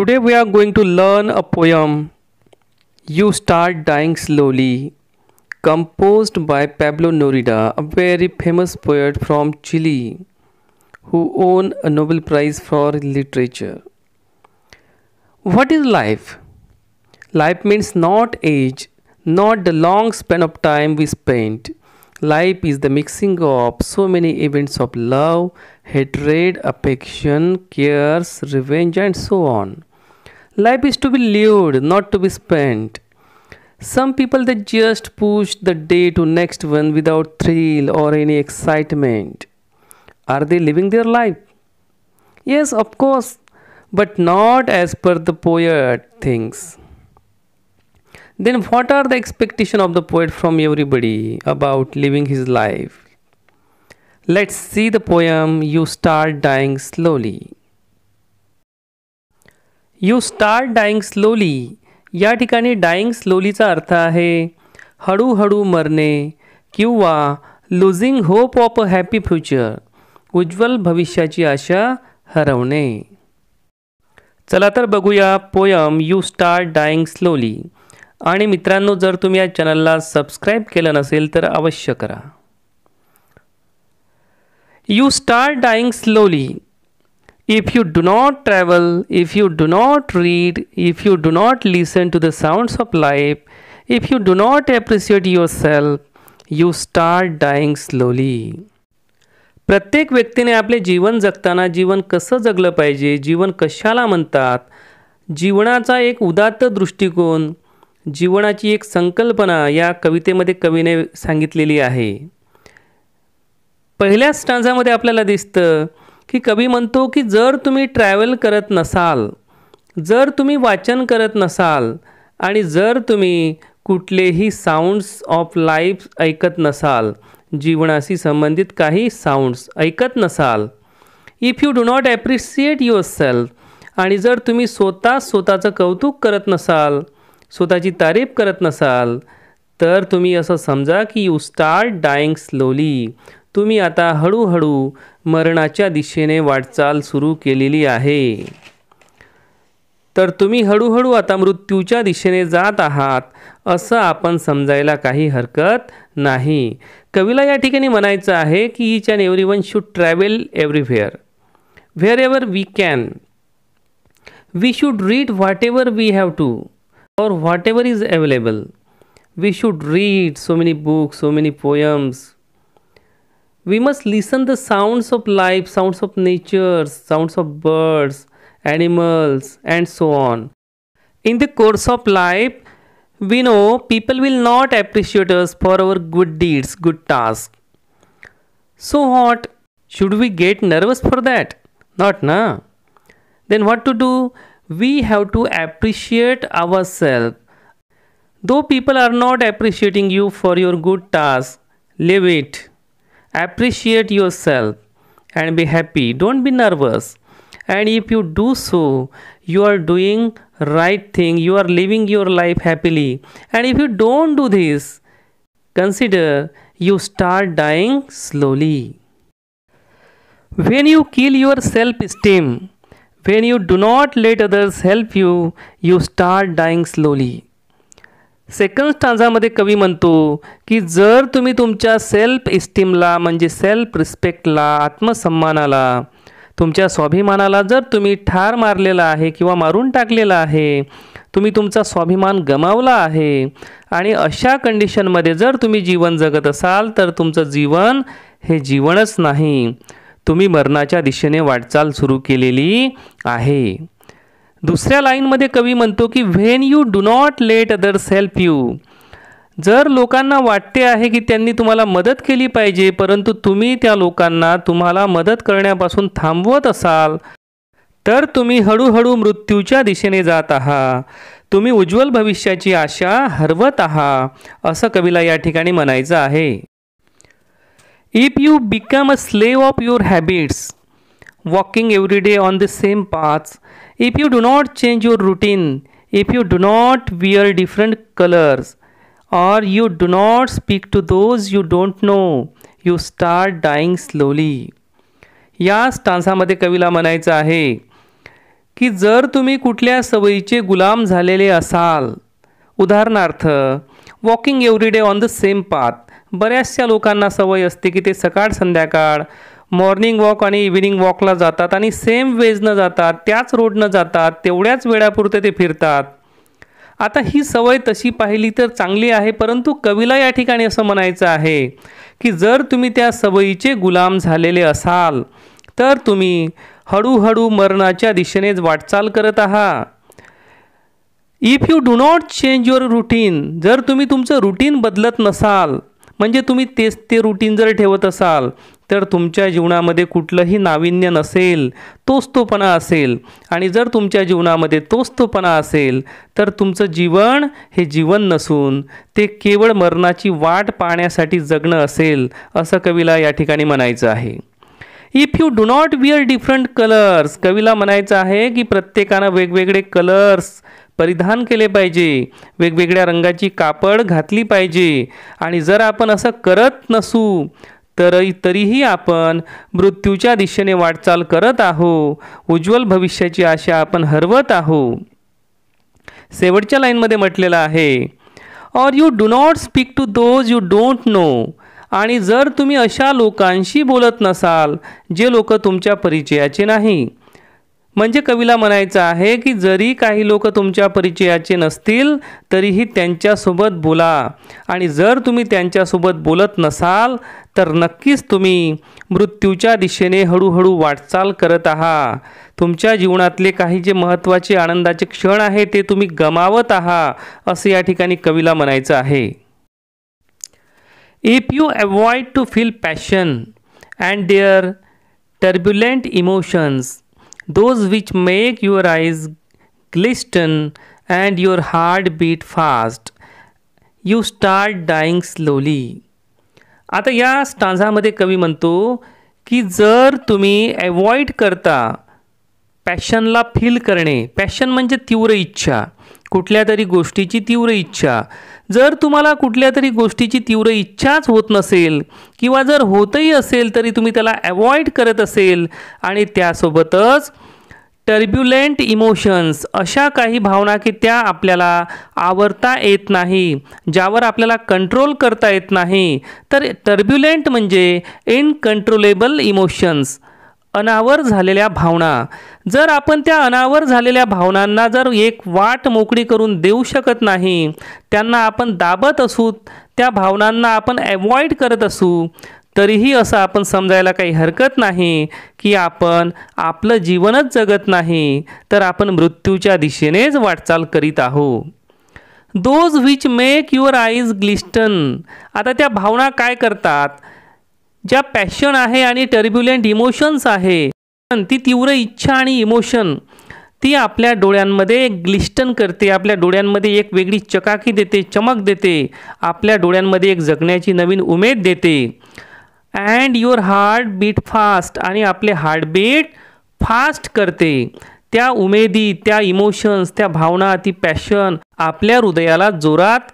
Today we are going to learn a poem, You Start Dying Slowly, composed by Pablo Neruda, a very famous poet from Chile who won a Nobel Prize for Literature. What is life? Life means not age, not the long span of time we spent. Life is the mixing of so many events of love, hatred, affection, cares, revenge, and so on. Life is to be lived, not to be spent. Some people they just push the day to next one without thrill or any excitement. Are they living their life? Yes, of course, but not as per the poet thinks. Then what are the expectation of the poet from everybody about living his life? Let's see the poem You Start Dying Slowly. You start dying slowly. या ठिकाणी dyeing स्लोलीचा अर्थ आहे हळूहळू मरणे किंवा losing hope of a happy future, उज्ज्वल भविष्याची आशा हरवणे. चला तर बघूया poem you start dying slowly. आणि मित्रांनो, जर तुम्ही या चॅनलला सबस्क्राईब केलं नसेल तर अवश्य करा. You start dying slowly. If you do not travel, if you do not read, if you do not listen to the sounds of life, if you do not appreciate yourself, you start dying slowly. प्रत्येक व्यक्तीने आपले जीवन जगताना जीवन कसं जगलं पाहिजे, जीवन कशाला म्हणतात, जीवनाचा एक उदात्त दृष्टिकोन, जीवनाची एक संकल्पना या कवितेमध्ये कवीने सांगितलेली आहे. पहिल्या स्टांजामध्ये आपल्याला दिसतं की कवी म्हणतो की जर तुम्ही ट्रॅव्हल करत नसाल, जर तुम्ही वाचन करत नसाल आणि जर तुम्ही कुठलेही साऊंड्स ऑफ लाईफ ऐकत नसाल, जीवनाशी संबंधित काही साऊंड्स ऐकत नसाल, if you do not appreciate your self, आणि जर तुम्ही स्वतःचं कौतुक करत नसाल, स्वतःची तारीफ करत नसाल, तर तुम्ही असं समजा की यू स्टार्ट डाईंग स्लोली. तुम्ही आता हळूहळू मरणाच्या दिशेने वाटचाल सुरू केलेली आहे. तर तुम्ही हळूहळू आता मृत्यूच्या दिशेने जात आहात असं आपण समजायला काही हरकत नाही. कवीला या ठिकाणी म्हणायचं आहे की each and everyone should travel everywhere, wherever we can. We should read whatever we have to और whatever is available. We should read so many books, so many poems. We must listen the sounds of life, sounds of nature, sounds of birds, animals, and so on. In the course of life, we know people will not appreciate us for our good deeds, good tasks. So what? Should we get nervous for that? Not, na? Then what to do? We have to appreciate ourselves. Though people are not appreciating you for your good task, leave it. Appreciate yourself and be happy. Don't be nervous. And if you do so, you are doing right thing. You are living your life happily. And if you don't do this, consider you start dying slowly. When you kill your self-esteem, when you do not let others help you, you start dying slowly. Second स्टांजामध्ये कवी म्हणतो की जर तुम्ही तुमच्या self इस्टीमला म्हणजे self रिस्पेक्टला, आत्मसन्मानाला, तुमच्या स्वाभिमानाला जर तुम्ही ठार मारलेला आहे किंवा मारून टाकलेला आहे, तुम्ही तुमचा स्वाभिमान गमावला आहे आणि अशा कंडिशनमध्ये जर तुम्ही जीवन जगत असाल तर तुमचं जीवन हे जीवनच नाही, तुम्ही मरणाच्या दिशेने वाटचाल सुरू केलेली आहे. दुसऱ्या लाईनमध्ये कवी म्हणतो की when you do not let others help you. जर लोकांना वाटते आहे की त्यांनी तुम्हाला मदत केली पाहिजे परंतु तुम्ही त्या लोकांना तुम्हाला मदत करण्यापासून थांबवत असाल, तर तुम्ही हळूहळू मृत्यूच्या दिशेने जात आहात. तुम्ही उज्ज्वल भविष्याची आशा हरवत आहात असं कवीला या ठिकाणी म्हणायचं आहे. If you become a slave of your habits, walking every day on the same paths, if you do not change your routine, if you do not wear different colors, or you do not speak to those you don't know, you start dying slowly. या स्टांसामध्ये कवीला म्हणायचं आहे की जर तुम्ही कुठल्या सवयीचे गुलाम झालेले असाल, उदाहरणार्थ walking every day on the same path. बऱ्याचशा लोकांना सवय असते की ते सकाळ संध्याकाळ मॉर्निंग वॉक आणि इव्हिनिंग वॉकला जातात आणि सेम वेजनं जातात, त्याच रोडनं जातात, तेवढ्याच वेळापुरते ते फिरतात. आता ही सवय तशी पाहिली तर चांगली आहे, परंतु कवीला या ठिकाणी असं म्हणायचं आहे की जर तुम्ही त्या सवयीचे गुलाम झालेले असाल तर तुम्ही हळूहळू मरणाच्या दिशेनेच वाटचाल करत आहात. If you do not change your routine, जर तुम्ही तुमचं रुटीन बदलत नसाल, म्हणजे तुम्ही तेच ते रुटीन जर ठेवत असाल तर तुमच्या जीवनामध्ये कुठलंही नाविन्य नसेल, तोचतोपणा असेल. आणि जर तुमच्या जीवनामध्ये तोचतोपणा असेल तर तुमचं जीवन हे जीवन नसून ते केवळ मरणाची वाट पाहण्यासाठी जगणं असेल, असं कवीला या ठिकाणी म्हणायचं आहे. If you do not where different colours, कवीला म्हणायचं आहे की प्रत्येकानं वेगवेगळे कलर्स परिधान केले पाहिजे, वेगवेगळ्या रंगाची कापड घातली पाहिजे. आणि जर आपण असं करत नसू तरीही आपण मृत्यूच्या दिशेने वाटचाल करत आहोत, उज्ज्वल भविष्याची आशा आपण हरवत आहोत. शेवटच्या लाईनमध्ये म्हटलेलं आहे or you do not speak to those you don't know, आणि जर तुम्ही अशा लोकांशी बोलत नसाल जे लोक तुमच्या परिचयाचे नाही. म्हणजे कवीला म्हणायचं आहे की जरी काही लोक तुमच्या परिचयाचे नसतील तरीही त्यांच्यासोबत बोला. आणि जर तुम्ही त्यांच्यासोबत बोलत नसाल तर नक्कीच तुम्ही मृत्यूच्या दिशेने हळूहळू वाटचाल करत आहात. तुमच्या जीवनातले काही जे महत्त्वाचे आनंदाचे क्षण आहे ते तुम्ही गमावत आहात, असं या ठिकाणी कवीला म्हणायचं आहे. If you avoid to feel passion and their turbulent emotions, those which make your eyes glisten and your heart beat fast, you start dying slowly. आता या स्टांझामध्ये कवी म्हणतो की जर तुम्ही अवॉइड करता पॅशनला फील करणे, पॅशन म्हणजे तीव्र इच्छा, कुठल्या तरी गोष्टीची तीव्र इच्छा. जर तुम्हाला कुठल्या तरी गोष्टीची तीव्र इच्छाच होत नसेल किंवा जर होतही असेल तरी तुम्ही त्याला अवॉइड करत असेल आणि त्यासोबतच टर्ब्युलंट इमोशन्स, अशा काही भावना की त्या आपल्याला आवरता येत नाही, ज्यावर आपल्याला कंट्रोल करता येत नाही. तर टर्ब्युलंट म्हणजे इनकंट्रोलेबल इमोशन्स, अनावर झालेल्या भावना. जर आपण त्या अनावर झालेल्या भावनांना जर एक वाट मोकळी करून देऊ शकत नाही, त्यांना आपण दाबत असू, त्या भावनांना आपण अवॉइड करत असू, तरीही असं आपण समजायला काही हरकत नाही की आपण आपलं जीवनच जगत नाही, तर आपण मृत्यूच्या दिशेनेच वाटचाल करीत आहोत. Those which make your eyes glisten, आता त्या भावना काय करतात, ज्या पॅशन आहे आणि टर्ब्युलंट इमोशन्स आहे, ती तीव्र इच्छा आणि इमोशन ती आपल्या डोळ्यांमध्ये ग्लिस्टन करते, आपल्या डोळ्यांमध्ये एक वेगळी चकाकी देते, चमक देते, आपल्या डोळ्यांमध्ये एक जगण्याची नवीन उमेद देते. And your heart beat fast, आणि आपले हार्टबीट फास्ट करते. त्या उमेदी, त्या इमोशन्स, त्या भावना, ती पॅशन आपल्या हृदयाला जोरात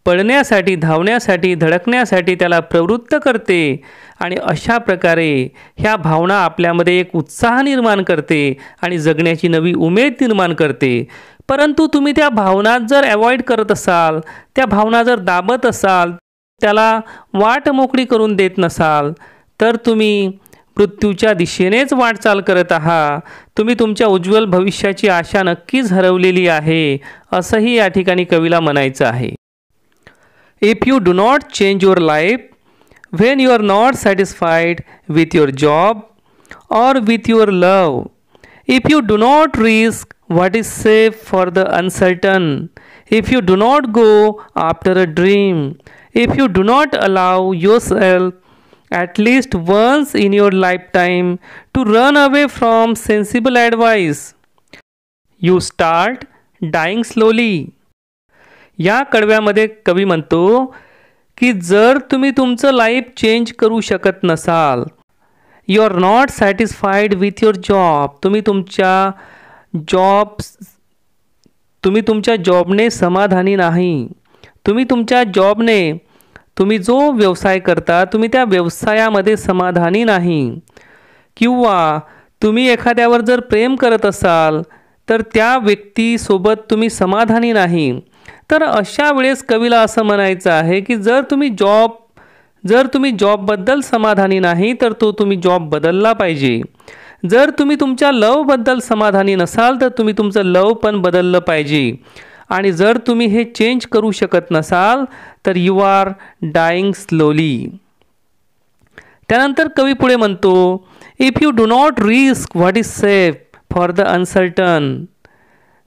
पळण्यासाठी, धावण्यासाठी, धडकण्यासाठी त्याला प्रवृत्त करते. आणि अशा प्रकारे ह्या भावना आपल्यामध्ये एक उत्साह निर्माण करते आणि जगण्याची नवी उमेद निर्माण करते. परंतु तुम्ही त्या भावना जर अवॉइड करत असाल, त्या भावना जर दाबत असाल, त्याला वाट मोकळी करून देत नसाल, तर तुम्ही मृत्यूच्या दिशेनेच वाटचाल करत आहात. तुम्ही तुमच्या उज्ज्वल भविष्याची आशा नक्कीच हरवलेली आहे, असंही या ठिकाणी कवीला म्हणायचं आहे. If you do not change your life when you are not satisfied with your job or with your love, if you do not risk what is safe for the uncertain, if you do not go after a dream, if you do not allow yourself at least once in your lifetime to run away from sensible advice, you start dying slowly. या कडव्यामध्ये कवी म्हणतो की जर तुम्ही तुमचं life change करू शकत नसाल, you are not satisfied with your job, तुम्ही तुमच्या जॉबने समाधानी नाही, तुम्ही तुमच्या जॉबने, तुम्ही जो व्यवसाय करता तुम्ही त्या व्यवसायामध्ये समाधानी नाही, किंवा तुम्ही एखाद्यावर जर प्रेम करत असाल तर त्या व्यक्तीसोबत तुम्ही समाधानी नाही, तर अशा वेळेस कवीला असं म्हणायचं आहे की जर तुम्ही जॉबबद्दल समाधानी नाही तर तुम्ही जॉब बदलला पाहिजे. जर तुम्ही तुमच्या लवबद्दल समाधानी नसाल तर तुम्ही तुमचं लव पण बदललं पाहिजे. आणि जर तुम्ही हे चेंज करू शकत नसाल तर यू आर डाईंग स्लोली. त्यानंतर कवी पुढे म्हणतो, if you do not risk what is safe for the uncertain.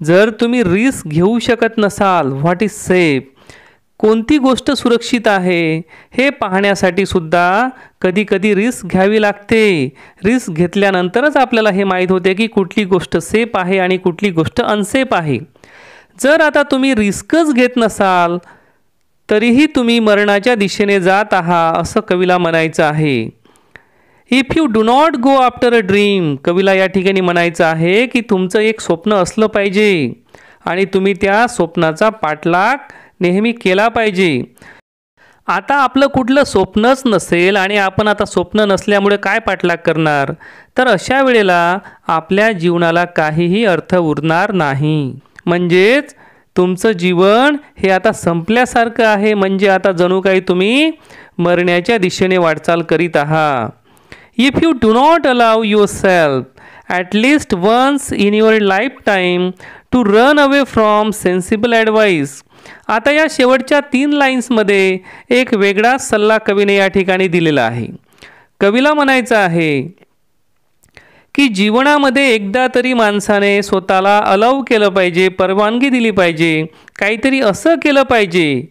जर तुम्ही रिस्क घेऊ शकत नसाल, व्हॉट इज सेफ, कोणती गोष्ट सुरक्षित आहे हे पाहण्यासाठी सुद्धा कधी कधी रिस्क घ्यावी लागते. रिस्क घेतल्यानंतरच आपल्याला हे माहीत होते की कुठली गोष्ट सेफ आहे आणि कुठली गोष्ट अनसेफ आहे. जर आता तुम्ही रिस्कच घेत नसाल तरीही तुम्ही मरणाच्या दिशेने जात आहात असं कवीला म्हणायचं आहे. If you do not go after a dream, कवीला या ठिकाणी म्हणायचं आहे की तुमचं एक स्वप्न असलं पाहिजे आणि तुम्ही त्या स्वप्नाचा पाठलाग नेहमी केला पाहिजे. आता आपलं कुठलं स्वप्नच नसेल आणि आपण आता स्वप्न नसल्यामुळे काय पाठलाग करणार, तर अशा वेळेला आपल्या जीवनाला काहीही अर्थ उरणार नाही. म्हणजेच तुमचं जीवन हे आता संपल्यासारखं आहे. म्हणजे आता जणू काही तुम्ही मरण्याच्या दिशेने वाटचाल करीत आहात. If you do not allow yourself at least once in your life time to run away from sensible advice. आता या शेवटच्या 3 लाईन्समध्ये एक वेगळा सल्ला कवीने या ठिकाणी दिलेला आहे. कवीला म्हणायचं आहे की जीवनामध्ये एकदा तरी माणसाने स्वतःला अलाव केलं पाहिजे, परवानगी दिली पाहिजे, काहीतरी असं केलं पाहिजे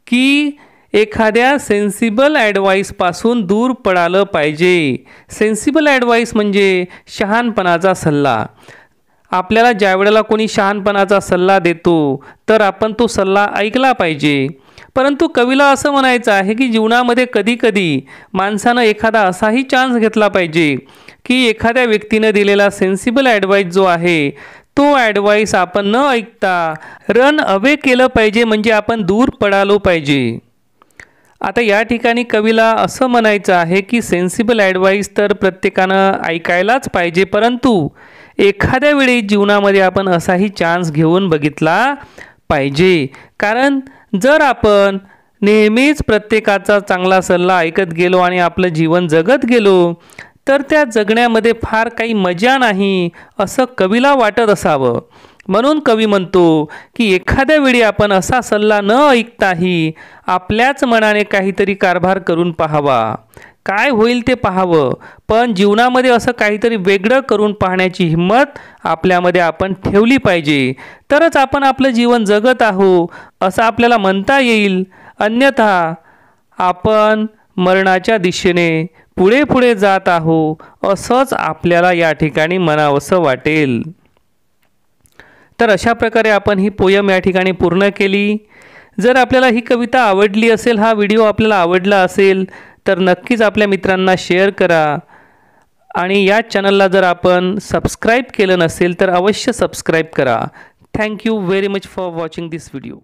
की एखाद्या सेन्सिबल ॲडवाईसपासून दूर पडालं पाहिजे. सेन्सिबल ॲडवाईस म्हणजे शहाणपणाचा सल्ला. आपल्याला ज्या वेळेला कोणी शहाणपणाचा सल्ला देतो तर आपण तो सल्ला ऐकला पाहिजे. परंतु कवीला असं म्हणायचं आहे की जीवनामध्ये कधीकधी माणसानं एखादा असाही चान्स घेतला पाहिजे की एखाद्या व्यक्तीनं दिलेला सेन्सिबल ॲडवाईस जो आहे तो ॲडवाईस आपण न ऐकता रन अवे केलं पाहिजे. म्हणजे आपण दूर पडालो पाहिजे. आता या ठिकाणी कवीला असं म्हणायचं आहे की सेन्सिबल ॲडवाईस तर प्रत्येकानं ऐकायलाच पाहिजे, परंतु एखाद्या वेळी जीवनामध्ये आपण असाही चान्स घेऊन बघितला पाहिजे. कारण जर आपण नेहमीच प्रत्येकाचा चांगला सल्ला ऐकत गेलो आणि आपलं जीवन जगत गेलो तर त्या जगण्यामध्ये फार काही मजा नाही असं कवीला वाटत असावं. म्हणून कवी म्हणतो की एखाद्या वेळी आपण असा सल्ला न ऐकताही आपल्याच मनाने काहीतरी कारभार करून पाहावा. काय होईल ते पाहावं, पण जीवनामध्ये असं काहीतरी वेगळं करून पाहण्याची हिंमत आपल्यामध्ये आपण ठेवली पाहिजे. तरच आपण आपलं जीवन जगत आहो असं आपल्याला म्हणता येईल. अन्यथा आपण मरणाच्या दिशेने पुढे पुढे जात आहो असंच आपल्याला या ठिकाणी म्हणावंसं वाटेल. तर अशा प्रकारे आपण ही पोयम या ठिकाणी पूर्ण केली. जर आपल्याला ही कविता आवडली असेल, हा व्हिडिओ आपल्याला आवडला असेल तर नक्कीच आपल्या मित्रांना शेअर करा. आणि या चॅनलला जर आपण सबस्क्राईब केलं नसेल तर अवश्य सबस्क्राईब करा. Thank you very much for watching this video.